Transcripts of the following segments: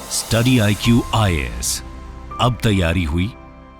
Study IQ IAS, अब तैयारी हुई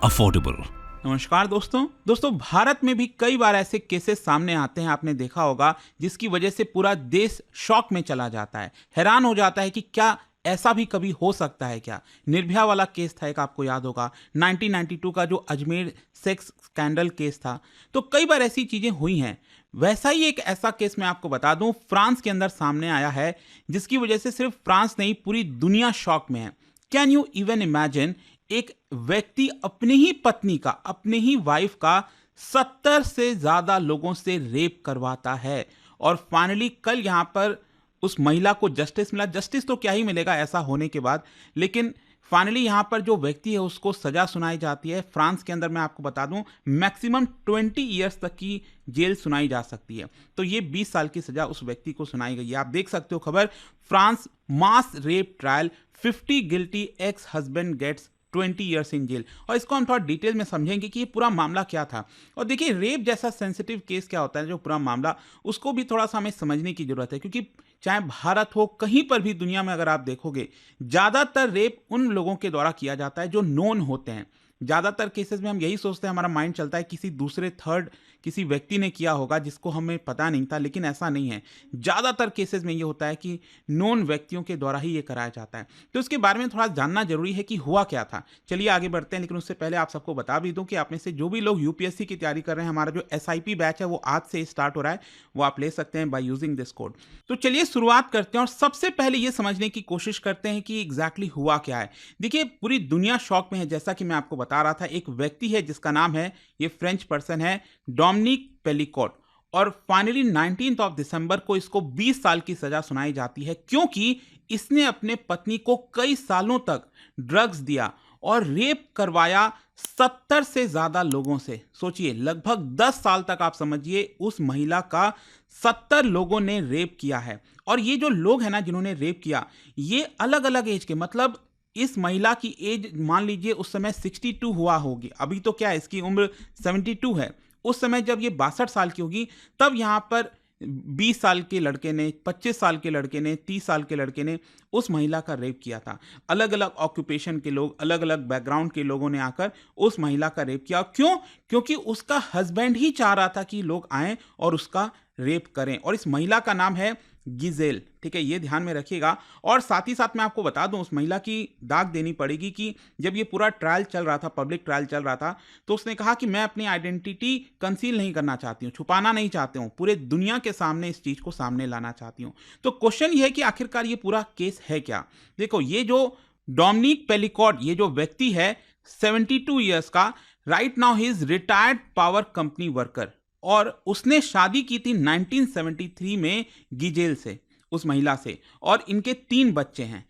अफोर्डेबल। नमस्कार दोस्तों भारत में भी कई बार ऐसे केसेस सामने आते हैं, आपने देखा होगा, जिसकी वजह से पूरा देश शॉक में चला जाता है, हैरान हो जाता है कि क्या ऐसा भी कभी हो सकता है क्या। निर्भया वाला केस था एक, आपको याद होगा 1992 का जो अजमेर सेक्स स्कैंडल केस था। तो कई बार ऐसी चीजें हुई हैं। वैसा ही एक ऐसा केस मैं आपको बता दूं, फ्रांस के अंदर सामने आया है, जिसकी वजह से सिर्फ फ्रांस नहीं पूरी दुनिया शॉक में है। कैन यू इवन इमेजिन, एक व्यक्ति अपनी ही पत्नी का, अपनी ही वाइफ का 70 से ज्यादा लोगों से रेप करवाता है। और फाइनली कल यहां पर उस महिला को जस्टिस मिला। जस्टिस तो क्या ही मिलेगा ऐसा होने के बाद, लेकिन फाइनली यहां पर जो व्यक्ति है उसको सजा सुनाई जाती है। फ्रांस के अंदर मैं आपको बता दूं मैक्सिमम 20 ईयर्स तक की जेल सुनाई जा सकती है। तो ये 20 साल की सजा उस व्यक्ति को सुनाई गई है। आप देख सकते हो खबर, France mass rape trial, 50 guilty ex husband gets 20 years in jail. और इसको हम थोड़ा डिटेल में समझेंगे कि ये पूरा मामला क्या था। और देखिए, रेप जैसा सेंसिटिव केस क्या होता है, जो पूरा मामला, उसको भी थोड़ा सा हमें समझने की जरूरत है। क्योंकि चाहे भारत हो, कहीं पर भी दुनिया में अगर आप देखोगे, ज्यादातर रेप उन लोगों के द्वारा किया जाता है जो नोन होते हैं। ज्यादातर केसेस में हम यही सोचते हैं, हमारा माइंड चलता है किसी दूसरे थर्ड किसी व्यक्ति ने किया होगा जिसको हमें पता नहीं था, लेकिन ऐसा नहीं है। ज्यादातर केसेस में ये होता है कि नोन व्यक्तियों के द्वारा ही ये कराया जाता है। तो इसके बारे में थोड़ा जानना जरूरी है कि हुआ क्या था। चलिए आगे बढ़ते हैं, लेकिन उससे पहले आप सबको बता भी दूं कि आप में से जो भी लोग यूपीएससी की तैयारी कर रहे हैं, हमारा जो SIP बैच है वो आज से स्टार्ट हो रहा है, वो आप ले सकते हैं बाय यूजिंग दिस कोड। तो चलिए शुरुआत करते हैं और सबसे पहले ये समझने की कोशिश करते हैं कि एग्जैक्टली हुआ क्या है। देखिए, पूरी दुनिया शॉक में है। जैसा कि मैं आपको बता रहा था, एक व्यक्ति है जिसका नाम है, ये फ्रेंच पर्सन है, डोमिनिक पेलिकॉट। और फाइनली 19 दिसंबर को इसको 20 साल की सजा सुनाई जाती है, क्योंकि इसने अपने पत्नी को कई सालों तक ड्रग्स दिया और रेप करवाया 70 से ज्यादा लोगों से। सोचिए, लगभग 10 साल तक आप समझिए उस महिला का 70 लोगों ने रेप किया है। और ये जो लोग हैं ना जिन्होंने रेप किया, ये अलग अलग एज के, मतलब इस महिला की एज मान लीजिए उस समय 62 हुआ होगी, अभी तो क्या है, इसकी उम्र 72 है। उस समय जब ये 62 साल की होगी, तब यहाँ पर 20 साल के लड़के ने, 25 साल के लड़के ने, 30 साल के लड़के ने उस महिला का रेप किया था। अलग अलग ऑक्यूपेशन के लोग, अलग अलग बैकग्राउंड के लोगों ने आकर उस महिला का रेप किया। क्यों? क्योंकि उसका हस्बैंड ही चाह रहा था कि लोग आएं और उसका रेप करें। और इस महिला का नाम है गिजेल, ठीक है, ये ध्यान में रखिएगा। और साथ ही साथ मैं आपको बता दूं, उस महिला की दाग देनी पड़ेगी कि जब ये पूरा ट्रायल चल रहा था, पब्लिक ट्रायल चल रहा था, तो उसने कहा कि मैं अपनी आइडेंटिटी कंसील नहीं करना चाहती हूँ, छुपाना नहीं चाहती हूँ, पूरे दुनिया के सामने इस चीज को सामने लाना चाहती हूँ। तो क्वेश्चन ये है कि आखिरकार ये पूरा केस है क्या। देखो, ये जो डोमिनिक पेलिकॉट, ये जो व्यक्ति है 72 ईयर्स का, right now he is retired power company worker. और उसने शादी की थी 1973 में गिजेल से, उस महिला से। और इनके 3 बच्चे हैं,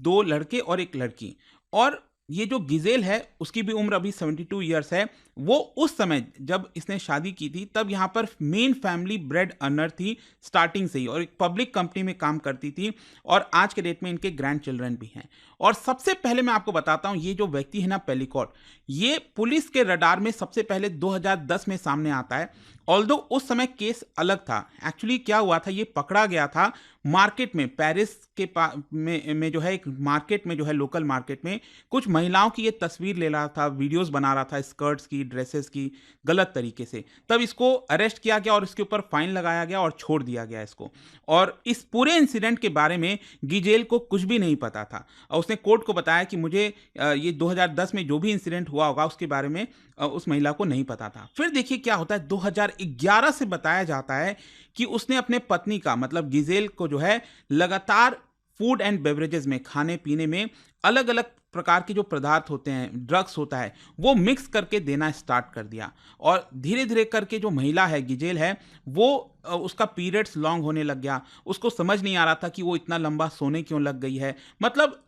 2 लड़के और 1 लड़की। और ये जो गिजेल है उसकी भी उम्र अभी 72 ईयर्स है। वो उस समय जब इसने शादी की थी, तब यहाँ पर मेन फैमिली ब्रेड अर्नर थी स्टार्टिंग से ही, और एक पब्लिक कंपनी में काम करती थी। और आज के डेट में इनके ग्रैंड चिल्ड्रन भी हैं। और सबसे पहले मैं आपको बताता हूं, ये जो व्यक्ति है ना पेलिकॉट, ये पुलिस के रडार में सबसे पहले 2010 में सामने आता है। ऑल्दो उस समय केस अलग था। एक्चुअली क्या हुआ था, ये पकड़ा गया था मार्केट में, पेरिस के में जो है एक मार्केट में, जो है लोकल मार्केट में, कुछ महिलाओं की ये तस्वीर ले रहा था, वीडियोस बना रहा था स्कर्ट्स की, ड्रेसेस की, गलत तरीके से। तब इसको अरेस्ट किया गया और इसके ऊपर फाइन लगाया गया और छोड़ दिया गया इसको। और इस पूरे इंसिडेंट के बारे में गिजेल को कुछ भी नहीं पता था। और उसने कोर्ट को बताया कि मुझे ये 2010 में जो भी इंसिडेंट हुआ होगा उसके बारे में उस महिला को नहीं पता था। फिर देखिए क्या होता है, 2011 से बताया जाता है कि उसने अपने पत्नी का, मतलब गिजेल को जो है, लगातार फूड एंड बेवरेजेस में, खाने पीने में अलग अलग प्रकार के जो पदार्थ होते हैं, ड्रग्स होता है, वो मिक्स करके देना स्टार्ट कर दिया। और धीरे धीरे करके जो महिला है, गिजेल है, वो उसका पीरियड्स लॉन्ग होने लग गया। उसको समझ नहीं आ रहा था कि वो इतना लंबा सोने क्यों लग गई है। मतलब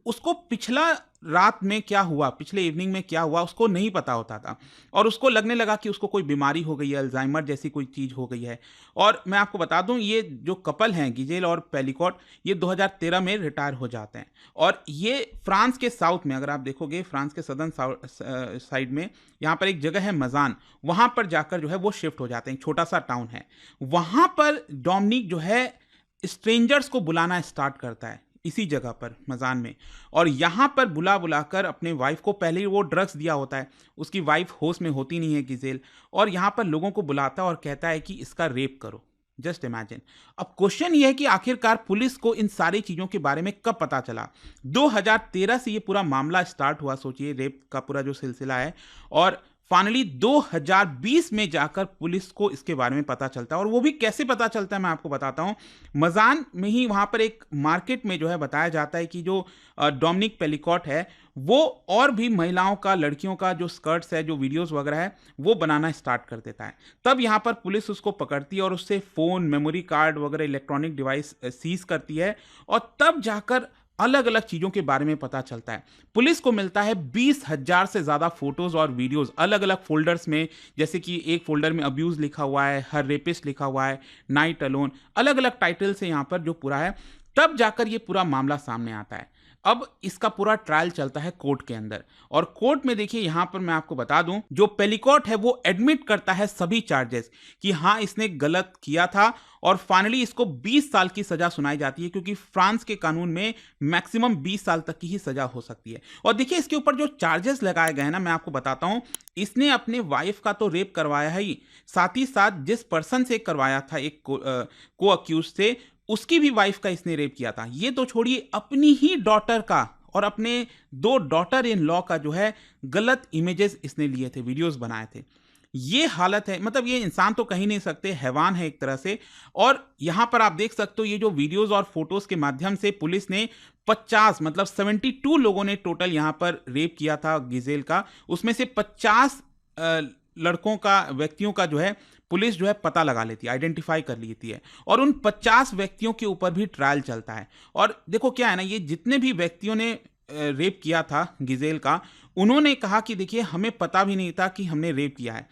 उसको पिछला रात में क्या हुआ, पिछले इवनिंग में क्या हुआ, उसको नहीं पता होता था। और उसको लगने लगा कि उसको कोई बीमारी हो गई है, अल्जाइमर जैसी कोई चीज हो गई है। और मैं आपको बता दूं, ये जो कपल हैं, गिजेल और पेलिकॉट, ये 2013 में रिटायर हो जाते हैं। और ये फ्रांस के साउथ में, अगर आप देखोगे फ्रांस के सदर्न साइड में, यहाँ पर एक जगह है मजान, वहां पर जाकर जो है वो शिफ्ट हो जाते हैं। छोटा सा टाउन है, वहां पर डोमिनिक जो है स्ट्रेंजर्स को बुलाना स्टार्ट करता है। इसी जगह पर मजान में, और यहाँ पर बुला बुलाकर अपने वाइफ को, पहले ही वो ड्रग्स दिया होता है, उसकी वाइफ होश में होती नहीं है गिजेल, और यहाँ पर लोगों को बुलाता है और कहता है कि इसका रेप करो। Just imagine. अब क्वेश्चन ये है कि आखिरकार पुलिस को इन सारी चीजों के बारे में कब पता चला? 2013 से ये पूरा मामला स्टार्ट हुआ, सोचिए रेप का पूरा जो सिलसिला है, और फाइनली 2020 में जाकर पुलिस को इसके बारे में पता चलता है। और वो भी कैसे पता चलता है मैं आपको बताता हूं। मजान में ही वहां पर एक मार्केट में जो है बताया जाता है कि जो डोमिनिक पेलिकॉट है वो और भी महिलाओं का, लड़कियों का जो स्कर्ट्स है, जो वीडियोस वगैरह है, वो बनाना स्टार्ट कर देता है। तब यहाँ पर पुलिस उसको पकड़ती है और उससे फोन, मेमोरी कार्ड वगैरह इलेक्ट्रॉनिक डिवाइस सीज करती है, और तब जाकर अलग अलग चीजों के बारे में पता चलता है। पुलिस को मिलता है 20,000 से ज्यादा फोटोज और वीडियोस अलग अलग फोल्डर्स में, जैसे कि एक फोल्डर में अब्यूज लिखा हुआ है, हर रेपिस्ट लिखा हुआ है, नाइट अलोन, अलग अलग टाइटल से यहाँ पर जो पूरा है। तब जाकर ये पूरा मामला सामने आता है। अब इसका पूरा ट्रायल चलता है कोर्ट के अंदर, और कोर्ट में देखिए यहाँ पर मैं आपको बता दूं, जो पेलिकॉट है वो एडमिट करता है सभी चार्जेस कि हाँ इसने गलत किया था, और फाइनली इसको 20 साल की सजा सुनाई जाती है, क्योंकि फ्रांस के कानून में मैक्सिमम 20 साल तक की ही सजा हो सकती है। और देखिए इसके ऊपर जो चार्जेस लगाए गए हैं ना, मैं आपको बताता हूं, इसने अपने वाइफ का तो रेप करवाया ही, साथ ही साथ जिस पर्सन से करवाया था, एक को अक्यूज से, उसकी भी वाइफ का इसने रेप किया था। ये तो छोड़िए, अपनी ही डॉटर का और अपने 2 डॉटर इन लॉ का जो है गलत इमेजेस इसने लिए थे, वीडियोस बनाए थे। ये हालत है, मतलब ये इंसान तो कहीं नहीं सकते, हैवान है एक तरह से। और यहां पर आप देख सकते हो, ये जो वीडियोस और फोटोज के माध्यम से पुलिस ने 50 मतलब 72 लोगों ने टोटल यहां पर रेप किया था गिजेल का, उसमें से 50 लड़कों का, व्यक्तियों का जो है पुलिस जो है पता लगा लेती है, आइडेंटिफाई कर लेती है, और उन 50 व्यक्तियों के ऊपर भी ट्रायल चलता है। और देखो क्या है ना, ये जितने भी व्यक्तियों ने रेप किया था गिजेल का, उन्होंने कहा कि देखिए हमें पता भी नहीं था कि हमने रेप किया है।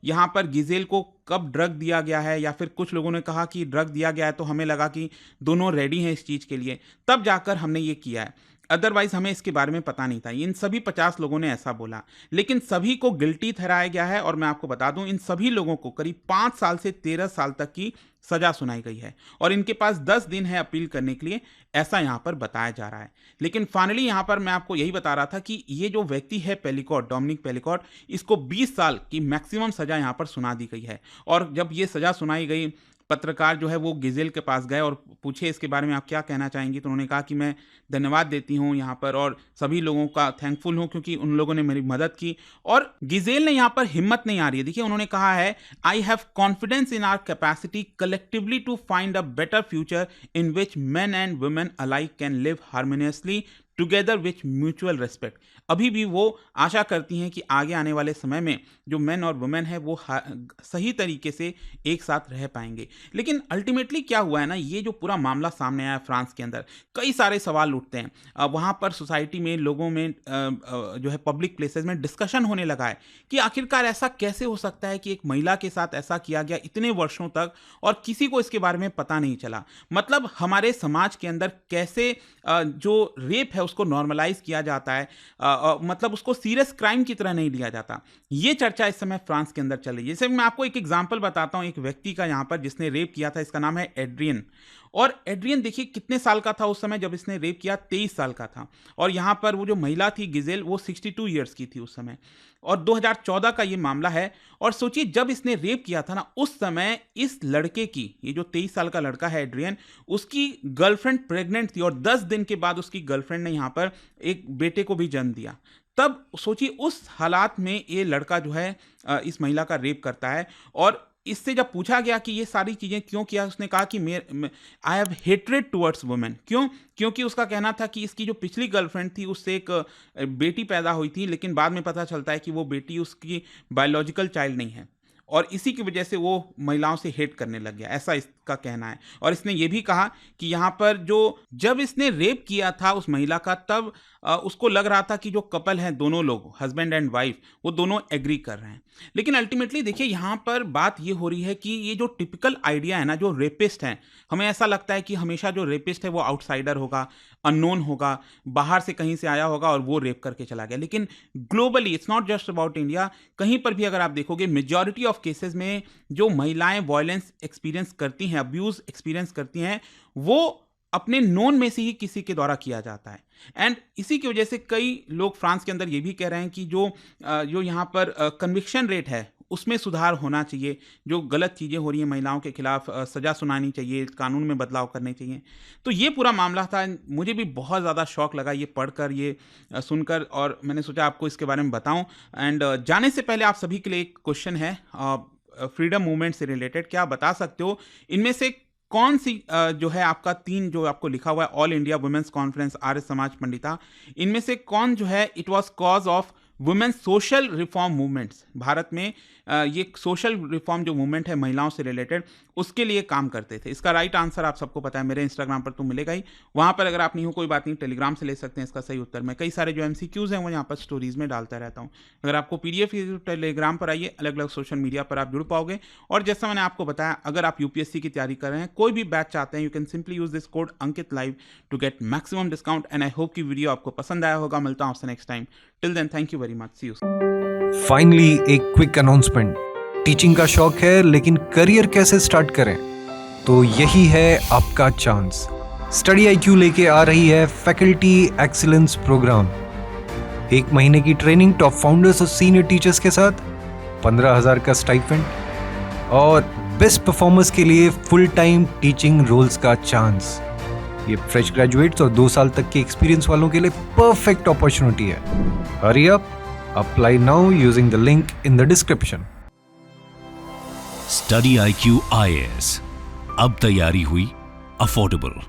यहाँ पर गिजेल को कब ड्रग दिया गया है, या फिर कुछ लोगों ने कहा कि ड्रग दिया गया है तो हमें लगा कि दोनों रेडी हैं इस चीज़ के लिए, तब जाकर हमने ये किया है, अदरवाइज हमें इसके बारे में पता नहीं था। इन सभी 50 लोगों ने ऐसा बोला, लेकिन सभी को गिल्टी ठहराया गया है। और मैं आपको बता दूं, इन सभी लोगों को करीब 5 साल से 13 साल तक की सजा सुनाई गई है, और इनके पास 10 दिन है अपील करने के लिए, ऐसा यहां पर बताया जा रहा है। लेकिन फाइनली यहां पर मैं आपको यही बता रहा था कि ये जो व्यक्ति है पेलिकॉट, डोमिनिक पेलिकॉट, इसको 20 साल की मैक्सिमम सजा यहां पर सुना दी गई है। और जब ये सजा सुनाई गई, पत्रकार जो है वो गिजेल के पास गए और पूछे इसके बारे में आप क्या कहना चाहेंगी, तो उन्होंने कहा कि मैं धन्यवाद देती हूँ यहाँ पर, और सभी लोगों का थैंकफुल हूँ क्योंकि उन लोगों ने मेरी मदद की। और गिजेल ने यहाँ पर हिम्मत नहीं आ रही है। देखिए उन्होंने कहा है, I have confidence in our capacity collectively to find a better future in which men and women alike can live harmoniously together with mutual respect. अभी भी वो आशा करती हैं कि आगे आने वाले समय में जो मेन और वुमेन है वो सही तरीके से एक साथ रह पाएंगे। लेकिन अल्टीमेटली क्या हुआ है ना, ये जो पूरा मामला सामने आया फ्रांस के अंदर, कई सारे सवाल उठते हैं। वहाँ पर सोसाइटी में, लोगों में, जो है पब्लिक प्लेसेस में डिस्कशन होने लगा है कि आखिरकार ऐसा कैसे हो सकता है कि एक महिला के साथ ऐसा किया गया इतने वर्षों तक और किसी को इसके बारे में पता नहीं चला। मतलब हमारे समाज के अंदर कैसे जो रेप है उसको नॉर्मलाइज किया जाता है, मतलब उसको सीरियस क्राइम की तरह नहीं लिया जाता। ये चर्चा इस समय फ्रांस के अंदर चल रही है। जैसे मैं आपको एक एग्जांपल बताता हूं, एक व्यक्ति का यहाँ पर जिसने रेप किया था, इसका नाम है एड्रियन। और एड्रियन देखिए कितने साल का था उस समय जब इसने रेप किया, 23 साल का था। और यहाँ पर वो जो महिला थी गिजेल, वो 62 ईयर्स की थी उस समय, और 2014 का ये मामला है। और सोचिए जब इसने रेप किया था ना, उस समय इस लड़के की, ये जो 23 साल का लड़का है एड्रियन, उसकी गर्लफ्रेंड प्रेग्नेंट थी, और 10 दिन के बाद उसकी गर्लफ्रेंड ने यहाँ पर एक बेटे को भी जन्म दिया। तब सोचिए उस हालात में ये लड़का जो है इस महिला का रेप करता है। और इससे जब पूछा गया कि ये सारी चीजें क्यों किया, उसने कहा कि I have hatred towards women. क्यों? क्योंकि उसका कहना था कि इसकी जो पिछली गर्लफ्रेंड थी उससे एक बेटी पैदा हुई थी, लेकिन बाद में पता चलता है कि वो बेटी उसकी बायोलॉजिकल चाइल्ड नहीं है, और इसी की वजह से वो महिलाओं से हेट करने लग गया, ऐसा इसका कहना है। और इसने ये भी कहा कि यहाँ पर जब इसने रेप किया था उस महिला का, तब उसको लग रहा था कि जो कपल हैं, दोनों लोग, हस्बैंड एंड वाइफ, वो दोनों एग्री कर रहे हैं। लेकिन अल्टीमेटली देखिए यहाँ पर बात ये हो रही है कि ये जो टिपिकल आइडिया है ना, जो रेपिस्ट हैं, हमें ऐसा लगता है कि हमेशा जो रेपिस्ट है वो आउटसाइडर होगा, अननोन होगा, बाहर से कहीं से आया होगा और वो रेप करके चला गया। लेकिन globally, it's not just about India, कहीं पर भी अगर आप देखोगे, मेजॉरिटी ऑफ केसेस में जो महिलाएं वायलेंस एक्सपीरियंस करती हैं, अब्यूज एक्सपीरियंस करती हैं, वो अपने नोन में से ही किसी के द्वारा किया जाता है। एंड इसी की वजह से कई लोग फ्रांस के अंदर ये भी कह रहे हैं कि जो यहाँ पर कन्विक्शन रेट है उसमें सुधार होना चाहिए, जो गलत चीज़ें हो रही हैं महिलाओं के खिलाफ सज़ा सुनानी चाहिए, कानून में बदलाव करने चाहिए। तो ये पूरा मामला था। मुझे भी बहुत ज़्यादा शौक लगा ये पढ़कर, ये सुनकर, और मैंने सोचा आपको इसके बारे में बताऊं। एंड जाने से पहले आप सभी के लिए एक क्वेश्चन है फ्रीडम मूवमेंट से रिलेटेड। क्या आप बता सकते हो इनमें से कौन सी जो है आपका 3 जो आपको लिखा हुआ है all India women's conference Arya Samaj Pandita, इनमें से कौन जो है it was cause of women's social reform movements, Bharat में ये सोशल रिफॉर्म जो मूवमेंट है महिलाओं से रिलेटेड उसके लिए काम करते थे? इसका राइट आंसर आप सबको पता है, मेरे इंस्टाग्राम पर तो मिलेगा ही। वहाँ पर अगर आप नहीं हो कोई बात नहीं, टेलीग्राम से ले सकते हैं इसका सही उत्तर। मैं कई सारे जो MCQs हैं वो यहाँ पर स्टोरीज में डालता रहता हूँ। अगर आपको PDF टेलीग्राम पर आइए, अलग अलग सोशल मीडिया पर आप जुड़ पाओगे। और जैसा मैंने आपको बताया, अगर आप UPSC की तैयारी कर रहे हैं, कोई भी बैच चाहते हैं, you can simply use this code Ankit live to get maximum discount. And I hope कि वीडियो आपको पसंद आया होगा। मिलता हूँ आपसे next time. Till then, thank you very much, see you. Finally एक क्विक अनाउंसमेंट। टीचिंग का शौक है लेकिन करियर कैसे स्टार्ट करें, तो यही है आपका चांस। स्टडी IQ लेके आ रही है फैकल्टी एक्सीलेंस प्रोग्राम। 1 महीने की ट्रेनिंग टॉप फाउंडर्स और सीनियर टीचर्स के साथ, 15,000 का स्टाइपेंड और बेस्ट परफॉर्मर्स के लिए फुल टाइम टीचिंग रोल्स का चांस। ये फ्रेश ग्रेजुएट्स और 2 साल तक के एक्सपीरियंस वालों के लिए परफेक्ट अपॉर्चुनिटी है। Hurry up, apply now using the link in the description. Study IQ IAS, अब तैयारी हुई अफोर्डेबल।